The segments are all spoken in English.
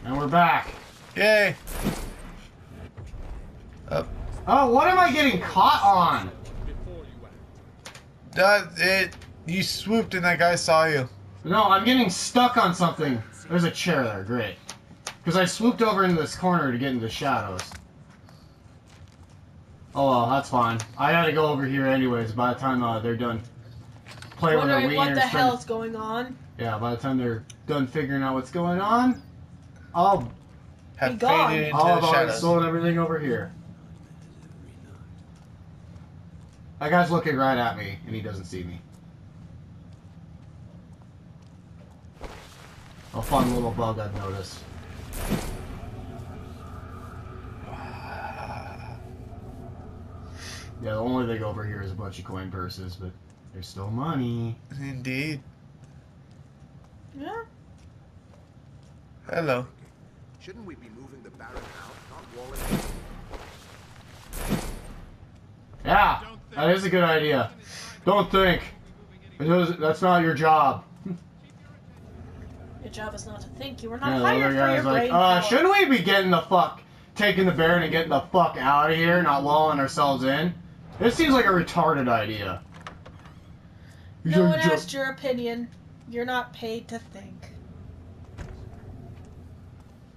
And we're back. Yay. Up. Oh, what am I getting caught on? You swooped and that guy saw you. No, I'm getting stuck on something. There's a chair there, great. Because I swooped over into this corner to get into the shadows. Oh well, that's fine. I gotta go over here anyways by the time they're done playing with their wieners. What the hell's going on? Yeah, by the time they're done figuring out what's going on, I'll have gone. faded into I'll the have shadows. stolen everything over here. That guy's looking right at me, and he doesn't see me. A fun little bug I've noticed. Yeah, the only thing over here is a bunch of coin purses, but there's still money. Indeed. Yeah. Hello. Shouldn't we be moving the Baron out, not walling? Yeah, that is a good idea. Don't think. That's not your job. Your job is not to think. You were not Yeah, the hired other for your guy's like, brain power. shouldn't we be taking the Baron and getting the fuck out of here, not walling ourselves in? This seems like a retarded idea. No one asked your opinion. You're not paid to think.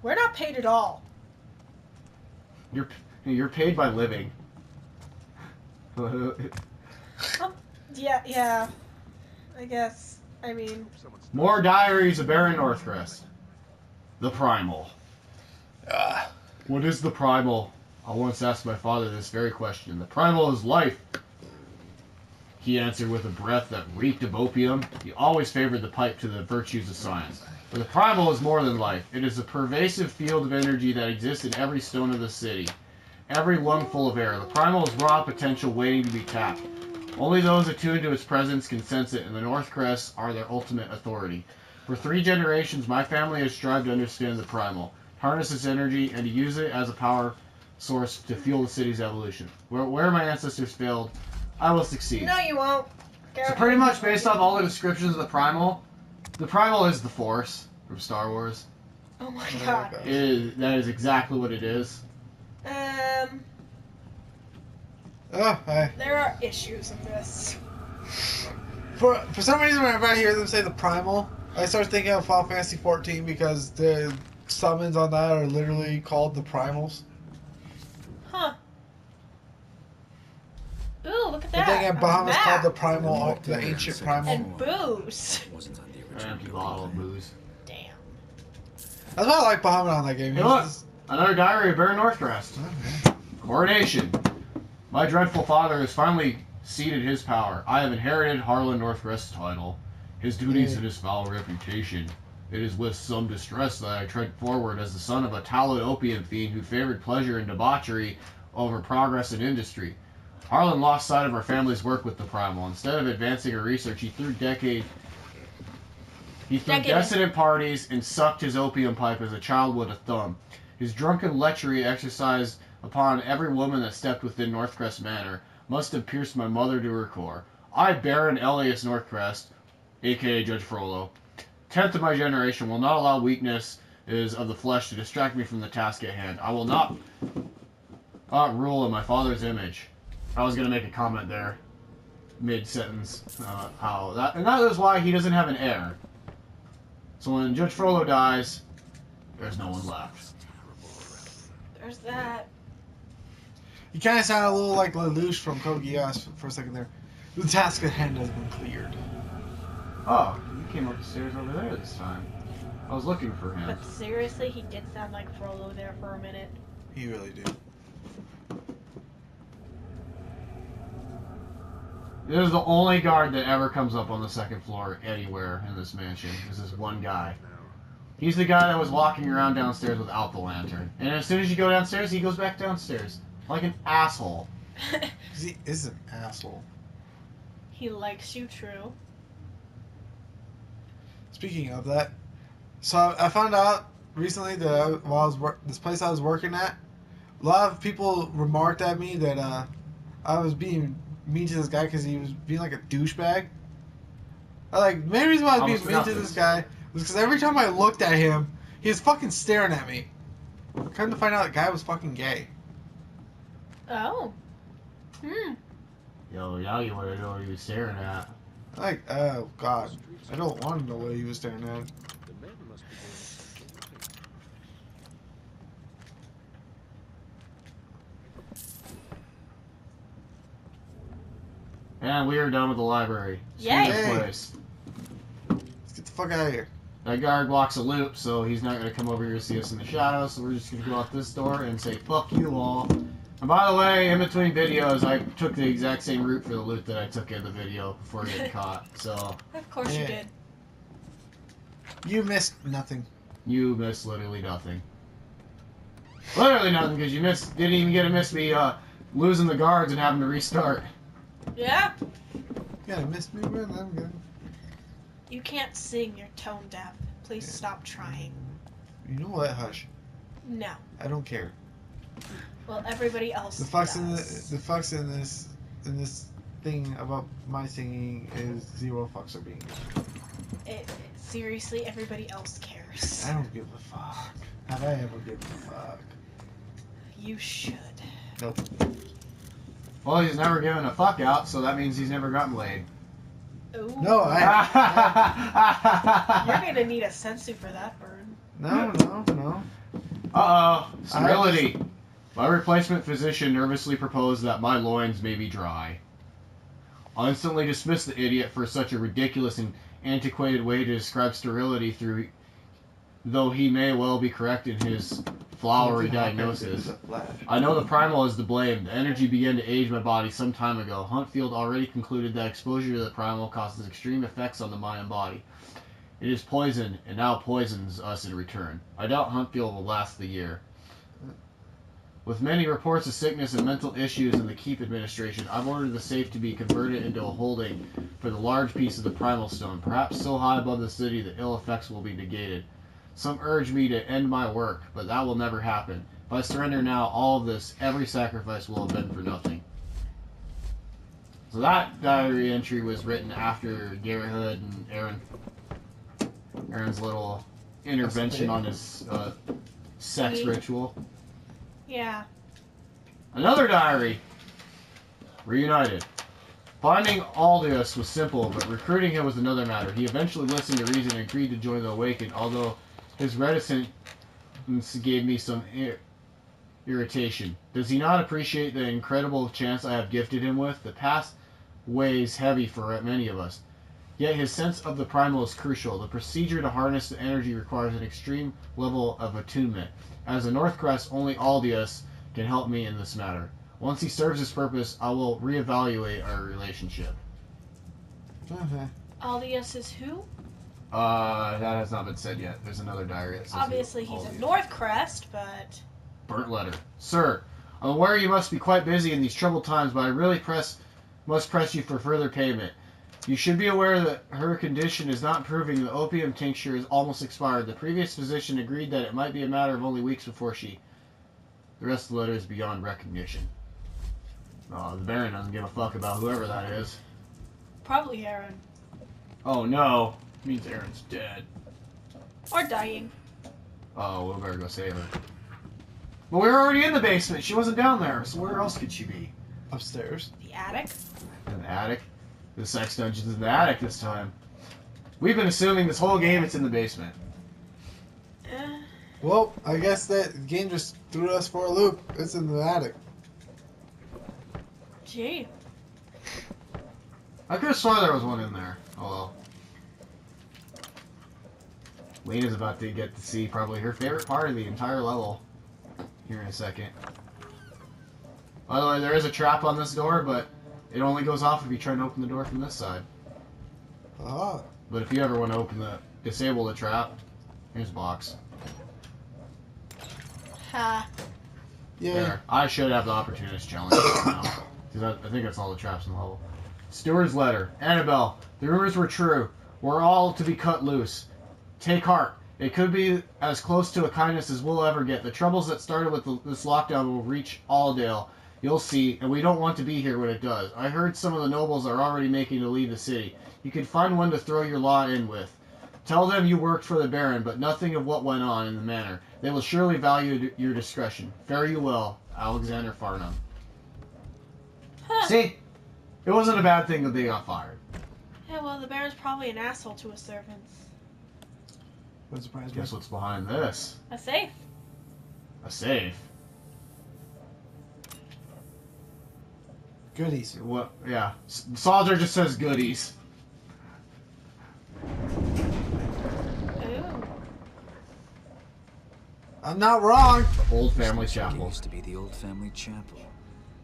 We're not paid at all. You're paid by living. Yeah. I guess. I mean... More diaries of Baron Northcrest. The Primal. What is the Primal? I once asked my father this very question. The Primal is life. He answered with a breath that reeked of opium. He always favored the pipe to the virtues of science. But the Primal is more than life. It is a pervasive field of energy that exists in every stone of the city. Every lungful of air. The Primal is raw potential waiting to be tapped. Only those attuned to its presence can sense it, and the Northcrests are their ultimate authority. For 3 generations, my family has strived to understand the Primal, harness its energy, and to use it as a power source to fuel the city's evolution. Where my ancestors failed, I will succeed. No, you won't. So pretty much based off all the descriptions of the Primal is the Force from Star Wars. Oh my god. That is exactly what it is. There are issues with this. For some reason, whenever I hear them say the Primal, I start thinking of Final Fantasy 14 because the summons on that are literally called the Primals. Huh. Ooh, look at that. The thing at Bahamut's Map. called the Primal, the ancient Primal. And booze. An empty bottle of booze. Damn. That's why I like Bahamut on that game. Hey, look! Another diary of Baron Northcrest. Coronation. My dreadful father has finally ceded his power. I have inherited Harlan Northcrest's title, his duties, and his foul reputation. It is with some distress that I tread forward as the son of a tallow opium fiend who favored pleasure and debauchery over progress and industry. Harlan lost sight of our family's work with the Primal. Instead of advancing her research, he threw decadent parties and sucked his opium pipe as a child would a thumb. His drunken lechery exercised upon every woman that stepped within Northcrest Manor must have pierced my mother to her core. I, Baron Elias Northcrest, a.k.a. Judge Frolo, 10th of my generation, will not allow weaknesses of the flesh to distract me from the task at hand. I will not rule in my father's image. I was going to make a comment there, mid-sentence, and that is why he doesn't have an heir. So when Judge Frollo dies, there's no one left. There's that. You kind of sound a little like Lelouch from Code Geass for a second there. The task at hand has been cleared. Oh, you came up the stairs over there this time. I was looking for him. But seriously, he did sound like Frollo there for a minute. He really did. This is the only guard that ever comes up on the second floor anywhere in this mansion. This is one guy. He's the guy that was walking around downstairs without the lantern. And as soon as you go downstairs, he goes back downstairs. Like an asshole. He is an asshole. He likes you, true. Speaking of that, so I found out recently that while this place I was working at, a lot of people remarked at me that I was being mean to this guy because he was being like a douchebag. Main reason why I was being mean to this guy was because every time I looked at him, He was fucking staring at me. Come to find out, that guy was fucking gay. Oh. Hmm. Yo, now you want to know what he was staring at. Like, oh god, I don't want to know what he was staring at. The men must be doing something right. And we are done with the library. Yay. Sweet Yay. place. Let's get the fuck out of here. That guard blocks a loop, so he's not going to come over here to see us in the shadows, so we're just going to go out this door and say, fuck you all. And by the way, in between videos, I took the exact same route for the loot that I took in the video before getting caught, so... Of course you did. You missed nothing. You missed literally nothing. Literally nothing, because you didn't even get to miss me losing the guards and having to restart. Yeah. Yeah, I missed me, man. I'm good. You can't sing. You're tone deaf. Please stop trying. You know what? Hush. No. I don't care. Well, everybody else The fucks does. in the fucks in this thing about my singing is 0 fucks are being given. Seriously, everybody else cares. I don't give a fuck. Have I ever given a fuck? You should. Nope. Well, he's never given a fuck out, so that means he's never gotten laid. Ooh. No, You're gonna need a sensu for that burn. No. Uh-oh. Sterility. My replacement physician nervously proposed that my loins may be dry. I'll instantly dismiss the idiot for such a ridiculous and antiquated way to describe sterility though he may well be correct in his flowery diagnosis. I know the primal is to blame. The energy began to age my body some time ago. Huntfield already concluded that exposure to the primal causes extreme effects on the mind and body. It is poison, and now poisons us in return. I doubt Huntfield will last the year. With many reports of sickness and mental issues in the Keep administration, I've ordered the safe to be converted into a holding for the large piece of the primal stone, perhaps so high above the city that ill effects will be negated. Some urge me to end my work, but that will never happen. If I surrender now, all of this, every sacrifice will have been for nothing. So that diary entry was written after Gary Hood and Aaron's little intervention on his sex ritual. Yeah. Another diary. Reunited. Finding Aldous was simple, but recruiting him was another matter. He eventually listened to reason and agreed to join the Awakened, although his reticence gave me some irritation. Does he not appreciate the incredible chance I have gifted him with? The past weighs heavy for many of us. Yet his sense of the primal is crucial. The procedure to harness the energy requires an extreme level of attunement. As a Northcrest, only Aldous can help me in this matter. Once he serves his purpose, I will reevaluate our relationship. Okay. Aldous is who? That has not been said yet. There's another diary that says Obviously he's a Northcrest, but... Burnt letter. Sir, I'm aware you must be quite busy in these troubled times, but I really must press you for further payment. You should be aware that her condition is not improving. The opium tincture is almost expired. The previous physician agreed that it might be a matter of only weeks before she... The rest of the letter is beyond recognition. The Baron doesn't give a fuck about whoever that is. Probably Aaron. Oh no. It means Aaron's dead. Or dying. Oh, we better go save her. But we were already in the basement. She wasn't down there, so where else could she be? Upstairs. The attic? In the attic? The sex dungeon's in the attic this time. We've been assuming this whole game it's in the basement. Well, I guess that game just threw us for a loop. It's in the attic. Gee. I could have sworn there was one in there. Oh well. Lena's about to get to see probably her favorite part of the entire level here in a second. By the way, there is a trap on this door, but it only goes off if you try to open the door from this side. Ah. But if you ever want to disable the trap, here's a box. Ha. Yeah. There. I should have the opportunist challenge now. Because I think that's all the traps in the level. Steward's letter. Annabelle, the rumors were true. We're all to be cut loose. Take heart. It could be as close to a kindness as we'll ever get. The troubles that started with this lockdown will reach Alldale. You'll see, and we don't want to be here when it does. I heard some of the nobles are already making to leave the city. You could find one to throw your law in with. Tell them you worked for the Baron, but nothing of what went on in the manor. They will surely value your discretion. Fare you well, Alexander Farnham. Huh. See? It wasn't a bad thing that they got fired. Yeah, well, the Baron's probably an asshole to his servants. What surprised me? Guess what's behind this? A safe. A safe. Goodies. What? Yeah. Solgar just says goodies. Ooh. I'm not wrong. Old family It chapel. used to be the old family chapel.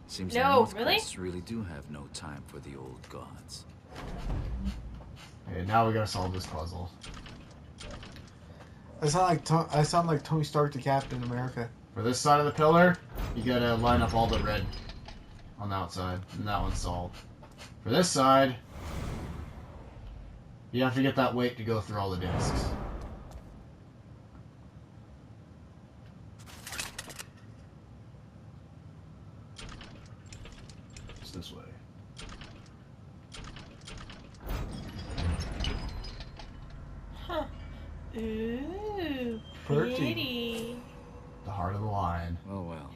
Seems No, the Northcrests really do have no time for the old gods. Okay, now we gotta solve this puzzle. I sound like Tony Stark to Captain America. For this side of the pillar, you gotta line up all the red on the outside, and that one's solved. For this side, you have to get that weight to go through all the discs. It's this way. Huh. Ooh. Pretty. Pretty. The heart of the lion. Oh well.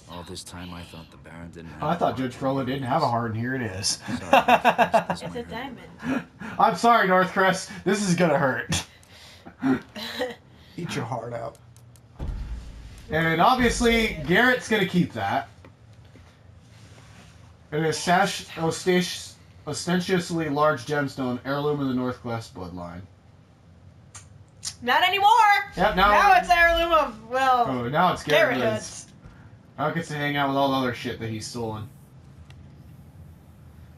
All this time I thought the Baron didn't have I thought Judge Frolo didn't have a heart, and here it is. Sorry, Northcrest, this It's might a hurt. diamond. I'm sorry, Northcrest. This is gonna hurt. Eat your heart out. And obviously, Garrett's gonna keep that. An ostentiously large gemstone, heirloom of the Northwest bloodline. Not anymore! Yep, Now it's heirloom of, well, Oh, now it's Garrett Garrett. Hoods. Now it gets to hang out with all the other shit that he's stolen.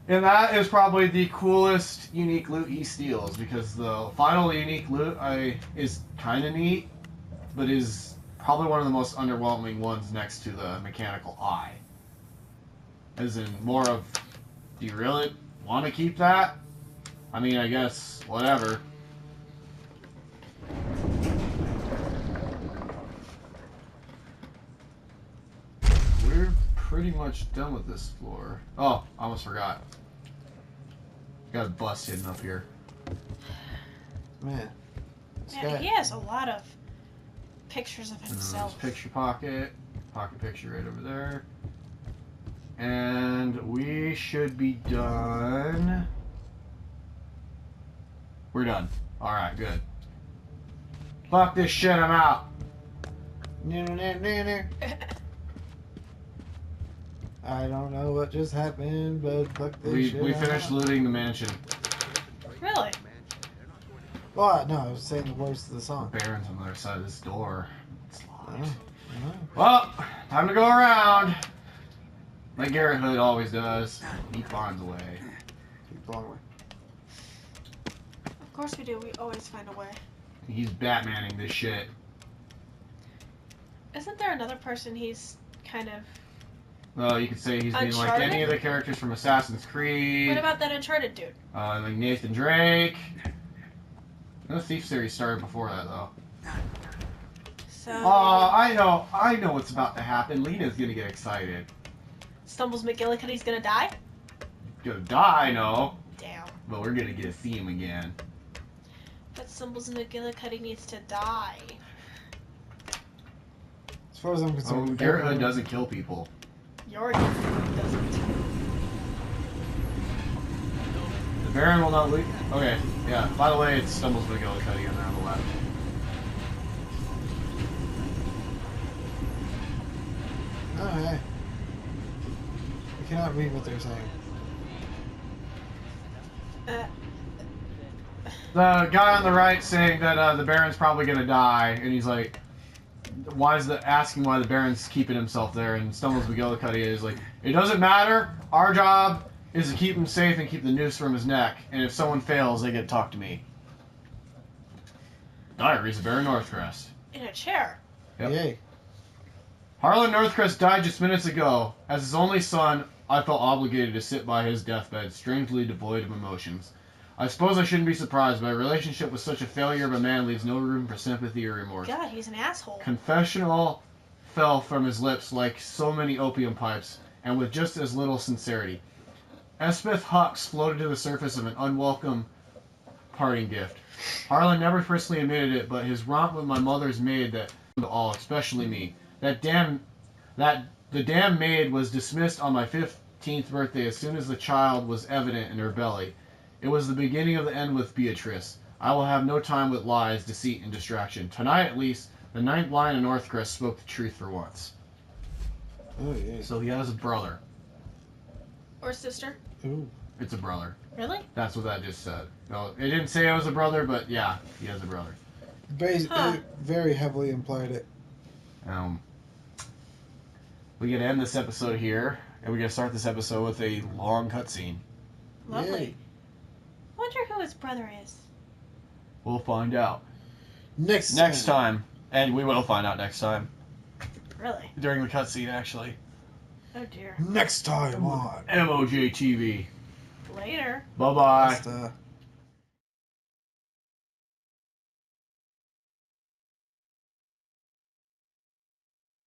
And that is probably the coolest unique loot he steals, because the final unique loot is kind of neat, but is probably one of the most underwhelming ones next to the mechanical eye. As in, more of, do you really want to keep that? I mean, I guess, whatever. We're pretty much done with this floor. Oh, I almost forgot. Got a bus hidden up here. Man. This Yeah, guy- he has a lot of pictures of And himself. there's picture pocket. Pocket picture right over there. And we should be done. We're done. Alright, good. Fuck this shit, I'm out. I don't know what just happened, but fuck this shit. We finished looting the mansion. Really? Well, no, I was saying the words to the song. Baron's on the other side of this door. It's I locked. know. Well, time to go around. Like Garrett Hood always does. He finds a way. Keep the long way. Of course we do. We always find a way. He's Batmaning this shit. Isn't there another person he's kind of... Well, you could say he's being like any of the characters from Assassin's Creed. What about that Uncharted dude? Like Nathan Drake. The Thief series started before that, though. So... I know what's about to happen. Lena's gonna get excited. Stumbles McGillicuddy's gonna die? Gonna die, no. Damn. But we're gonna get to see him again. But Stumbles McGillicuddy needs to die. As far as I'm Oh, concerned, Garrett Hood doesn't kill people. Your doesn't. The Baron will not leave. Okay, yeah. By the way, it's Stumbles McGillicuddy on there on the left. Oh, hey. I cannot read what they're saying. The guy on the right saying that the Baron's probably gonna die, and he's like, asking why the Baron's keeping himself there, and Stumbles McGillicuddy is like, it doesn't matter. Our job is to keep him safe and keep the noose from his neck, and if someone fails, they get to talk to me. Diaries of Baron Northcrest. In a chair. Yep. Yay. Harlan Northcrest died just minutes ago. As his only son, I felt obligated to sit by his deathbed, strangely devoid of emotions. I suppose I shouldn't be surprised. My relationship with such a failure of a man leaves no room for sympathy or remorse. God, he's an asshole. Confessional fell from his lips like so many opium pipes, and with just as little sincerity. Elspeth Hux floated to the surface of an unwelcome parting gift. Harlan never personally admitted it, but his romp with my mother's maid that all, especially me. The damn maid was dismissed on my 15th birthday as soon as the child was evident in her belly. It was the beginning of the end with Beatrice. I will have no time with lies, deceit, and distraction. Tonight, at least, the ninth line of Northcrest spoke the truth for once. Oh, yeah. So he has a brother. Or sister. Ooh. It's a brother. Really? That's what that just said. No, it didn't say it was a brother, but yeah, he has a brother. It very heavily implied it. We gonna end this episode here, and we're gonna start this episode with a long cutscene. Lovely. Yay. Wonder who his brother is. We'll find out Next time, and we will find out next time Really? during the cutscene. Actually, Oh dear. Next time on MOJTV. Later. Bye bye. Basta.